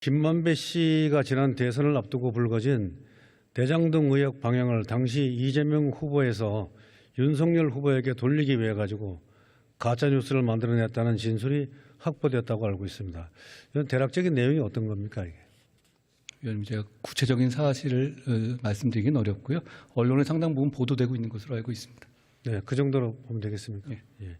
김만배 씨가 지난 대선을 앞두고 불거진 대장동 의혹 방향을 당시 이재명 후보에서 윤석열 후보에게 돌리기 위해 가지고 가짜뉴스를 만들어냈다는 진술이 확보됐다고 알고 있습니다. 이런 대략적인 내용이 어떤 겁니까, 이게? 위원님, 제가 구체적인 사실을 말씀드리긴 어렵고요. 언론에 상당 부분 보도되고 있는 것으로 알고 있습니다. 네, 그 정도로 보면 되겠습니까? 예. 예.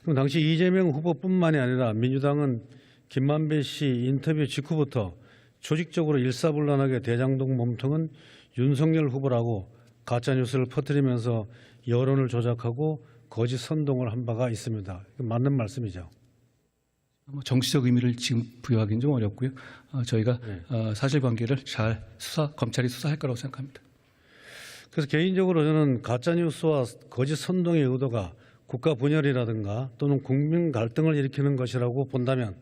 그럼 당시 이재명 후보뿐만이 아니라 민주당은 김만배 씨 인터뷰 직후부터 조직적으로 일사불란하게 대장동 몸통은 윤석열 후보라고 가짜뉴스를 퍼뜨리면서 여론을 조작하고 거짓 선동을 한 바가 있습니다. 맞는 말씀이죠? 정치적 의미를 지금 부여하기는 좀 어렵고요. 저희가 사실관계를 잘 검찰이 수사할 거라고 생각합니다. 그래서 개인적으로 저는 가짜뉴스와 거짓 선동의 의도가 국가 분열이라든가 또는 국민 갈등을 일으키는 것이라고 본다면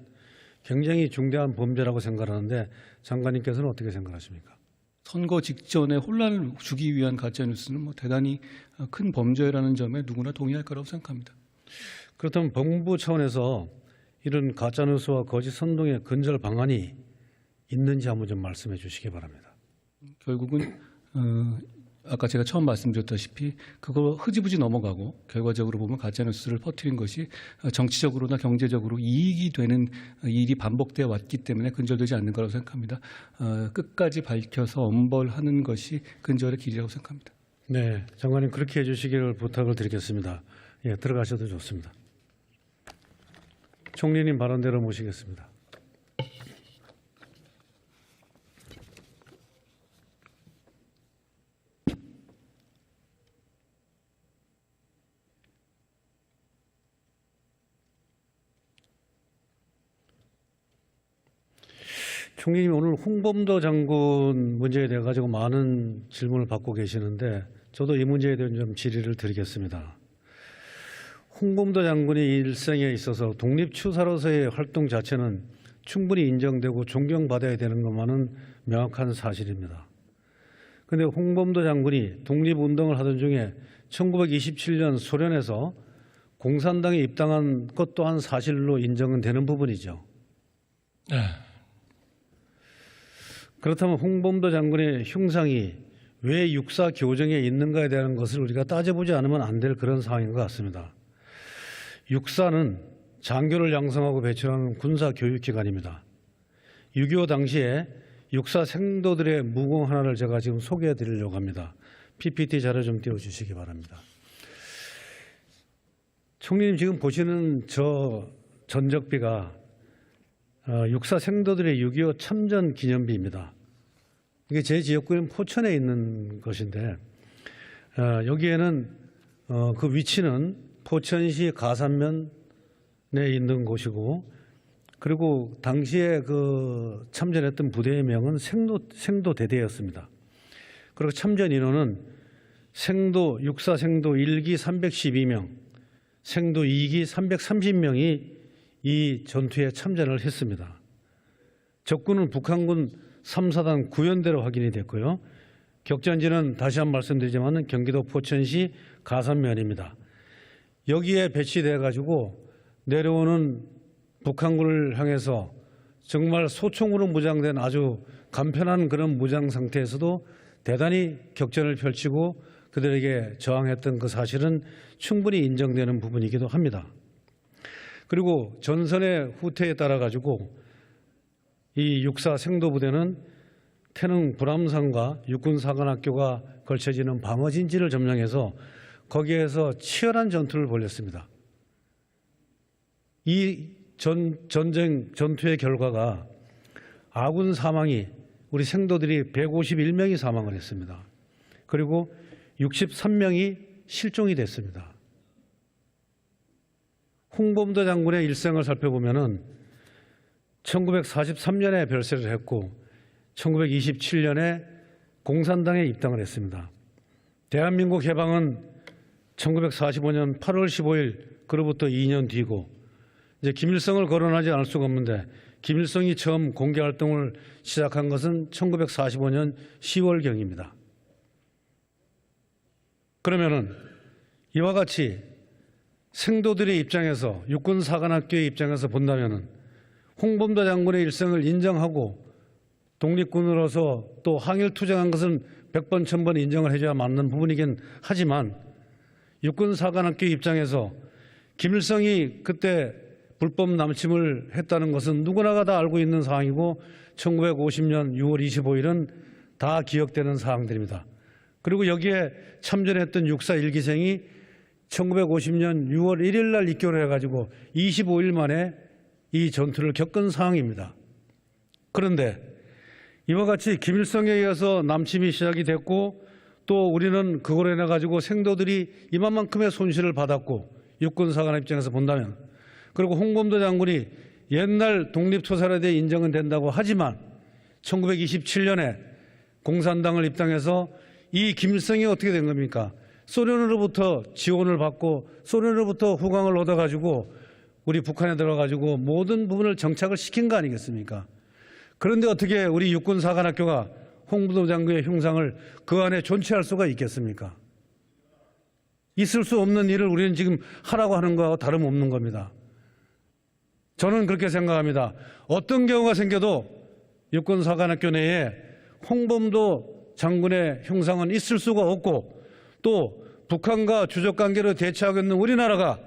굉장히 중대한 범죄라고 생각하는데 장관님께서는 어떻게 생각하십니까? 선거 직전에 혼란을 주기 위한 가짜뉴스는 대단히 큰 범죄라는 점에 누구나 동의할 거라고 생각합니다. 그렇다면 법무부 차원에서 이런 가짜뉴스와 거짓 선동의 근절 방안이 있는지 한번 좀 말씀해 주시기 바랍니다. 결국은 아까 제가 처음 말씀드렸다시피 그거 흐지부지 넘어가고 결과적으로 보면 가짜뉴스를 퍼뜨린 것이 정치적으로나 경제적으로 이익이 되는 일이 반복되어 왔기 때문에 근절되지 않는 거라고 생각합니다. 끝까지 밝혀서 엄벌하는 것이 근절의 길이라고 생각합니다. 네, 장관님 그렇게 해주시기를 부탁을 드리겠습니다. 예, 들어가셔도 좋습니다. 총리님 발언대로 모시겠습니다. 총리님 오늘 홍범도 장군 문제에 대해 가지고 많은 질문을 받고 계시는데 저도 이 문제에 대한 좀 질의를 드리겠습니다. 홍범도 장군의 일생에 있어서 독립추사로서의 활동 자체는 충분히 인정되고 존경받아야 되는 것만은 명확한 사실입니다. 그런데 홍범도 장군이 독립운동을 하던 중에 1927년 소련에서 공산당에 입당한 것 또한 사실로 인정은 되는 부분이죠. 네. 그렇다면 홍범도 장군의 흉상이 왜 육사 교정에 있는가에 대한 것을 우리가 따져보지 않으면 안 될 그런 상황인 것 같습니다. 육사는 장교를 양성하고 배출하는 군사교육기관입니다. 6.25 당시에 육사 생도들의 무공 하나를 제가 지금 소개해 드리려고 합니다. PPT 자료 좀 띄워주시기 바랍니다. 총리님 지금 보시는 저 전적비가 육사 생도들의 6.25 참전 기념비입니다. 이게 제 지역구인 포천에 있는 것인데 여기에는 그 위치는 포천시 가산면에 있는 곳이고 그리고 당시에 그 참전했던 부대의 명은 생도대대였습니다. 그리고 참전 인원은 생도 육사 생도 1기 312명, 생도 2기 330명이 이 전투에 참전을 했습니다. 적군은 북한군 3사단 구연대로 확인이 됐고요. 격전지는 다시 한번 말씀드리지만 경기도 포천시 가산면입니다. 여기에 배치돼 가지고 내려오는 북한군을 향해서 정말 소총으로 무장된 아주 간편한 그런 무장 상태에서도 대단히 격전을 펼치고 그들에게 저항했던 그 사실은 충분히 인정되는 부분이기도 합니다. 그리고 전선의 후퇴에 따라 가지고 이 육사 생도부대는 태릉 불암산과 육군사관학교가 걸쳐지는 방어진지를 점령해서 거기에서 치열한 전투를 벌였습니다. 이 전투의 결과가 아군 사망이 우리 생도들이 151명이 사망을 했습니다. 그리고 63명이 실종이 됐습니다. 홍범도 장군의 일생을 살펴보면은 1943년에 별세를 했고 1927년에 공산당에 입당을 했습니다. 대한민국 해방은 1945년 8월 15일 그로부터 2년 뒤고 이제 김일성을 거론하지 않을 수가 없는데 김일성이 처음 공개 활동을 시작한 것은 1945년 10월경입니다. 그러면은 이와 같이 생도들의 입장에서 육군사관학교의 입장에서 본다면은 홍범도 장군의 일생을 인정하고 독립군으로서 또 항일 투쟁한 것은 100번 1000번 인정을 해줘야 맞는 부분이긴 하지만 육군 사관학교 입장에서 김일성이 그때 불법 남침을 했다는 것은 누구나가 다 알고 있는 사항이고 1950년 6월 25일은 다 기억되는 사항들입니다. 그리고 여기에 참전했던 육사 1기생이 1950년 6월 1일 날 입교를 해가지고 25일 만에 이 전투를 겪은 상황입니다. 그런데 이와 같이 김일성에 의해서 남침이 시작이 됐고 또 우리는 그걸로 인해 가지고 생도들이 이만큼의 손실을 받았고 육군사관 입장에서 본다면 그리고 홍범도 장군이 옛날 독립투사에 대해 인정은 된다고 하지만 1927년에 공산당을 입당해서 이 김일성이 어떻게 된 겁니까? 소련으로부터 지원을 받고 소련으로부터 후광을 얻어가지고 우리 북한에 들어가지고 모든 부분을 정착을 시킨 거 아니겠습니까? 그런데 어떻게 우리 육군사관학교가 홍범도 장군의 흉상을 그 안에 존치할 수가 있겠습니까? 있을 수 없는 일을 우리는 지금 하라고 하는 거하고 다름없는 겁니다. 저는 그렇게 생각합니다. 어떤 경우가 생겨도 육군사관학교 내에 홍범도 장군의 흉상은 있을 수가 없고 또 북한과 주적관계로 대처하고 있는 우리나라가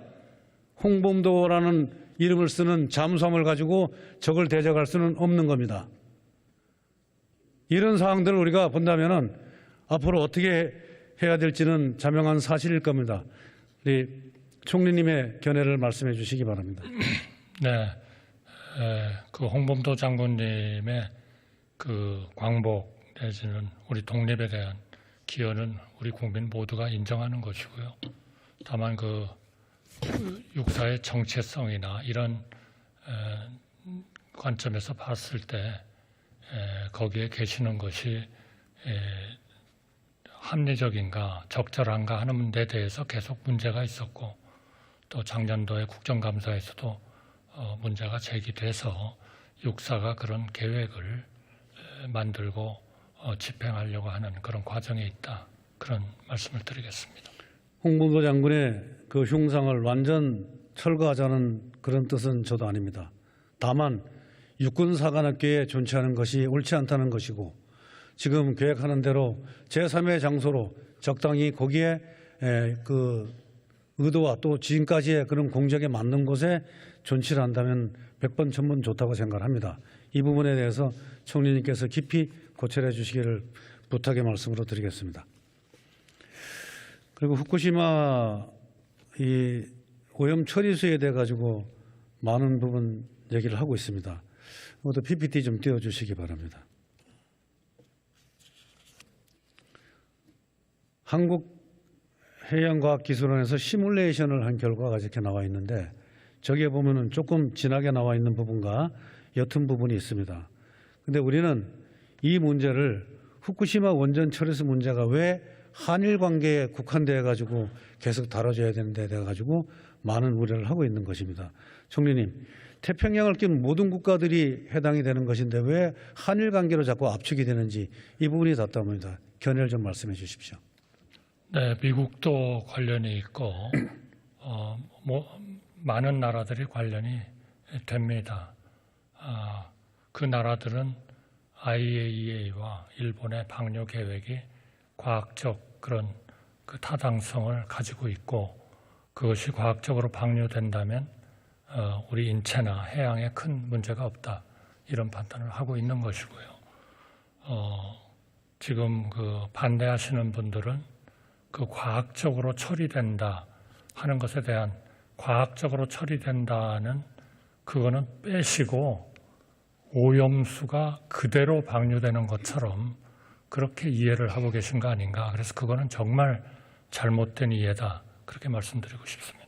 홍범도라는 이름을 쓰는 잠수함을 가지고 적을 대적할 수는 없는 겁니다. 이런 상황들을 우리가 본다면 앞으로 어떻게 해야 될지는 자명한 사실일 겁니다. 우리 총리님의 견해를 말씀해 주시기 바랍니다. 네, 그 홍범도 장군님의 그 광복 내지는 우리 독립에 대한 기여는 우리 국민 모두가 인정하는 것이고요. 다만 그 육사의 정체성이나 이런 관점에서 봤을 때 거기에 계시는 것이 합리적인가 적절한가 하는 데 대해서 계속 문제가 있었고 또 작년도에 국정감사에서도 문제가 제기돼서 육사가 그런 계획을 만들고 집행하려고 하는 그런 과정에 있다. 그런 말씀을 드리겠습니다. 홍범도 장군의 그 흉상을 완전 철거하자는 그런 뜻은 저도 아닙니다. 다만 육군사관학교에 존치하는 것이 옳지 않다는 것이고 지금 계획하는 대로 제3의 장소로 적당히 거기에 그 의도와 또 지금까지의 그런 공적에 맞는 곳에 존치를 한다면 100번 1000번 좋다고 생각을 합니다. 이 부분에 대해서 총리님께서 깊이 고찰해 주시기를 부탁의 말씀으로 드리겠습니다. 그리고 후쿠시마 이 오염 처리수에 대해 가지고 많은 부분 얘기를 하고 있습니다. 모두 PPT 좀 띄워주시기 바랍니다. 한국해양과학기술원에서 시뮬레이션을 한 결과가 이렇게 나와 있는데 저기에 보면은 조금 진하게 나와 있는 부분과 옅은 부분이 있습니다. 그런데 우리는 이 문제를 후쿠시마 원전 처리수 문제가 왜 한일 관계에 국한되어 가지고 계속 다뤄져야 되는데 돼 가지고 많은 우려를 하고 있는 것입니다. 총리님, 태평양을 낀 모든 국가들이 해당이 되는 것인데 왜 한일 관계로 자꾸 압축이 되는지 이 부분이 답답합니다. 견해를 좀 말씀해 주십시오. 네, 미국도 관련이 있고 많은 나라들이 관련이 됩니다. 그 나라들은 IAEA와 일본의 방류 계획이 과학적 그런 그 타당성을 가지고 있고 그것이 과학적으로 방류된다면 우리 인체나 해양에 큰 문제가 없다 이런 판단을 하고 있는 것이고요. 지금 그 반대하시는 분들은 그 과학적으로 처리된다 하는 것에 대한 과학적으로 처리된다는 그거는 빼시고 오염수가 그대로 방류되는 것처럼 그렇게 이해를 하고 계신 거 아닌가. 그래서 그거는 정말 잘못된 이해다. 그렇게 말씀드리고 싶습니다.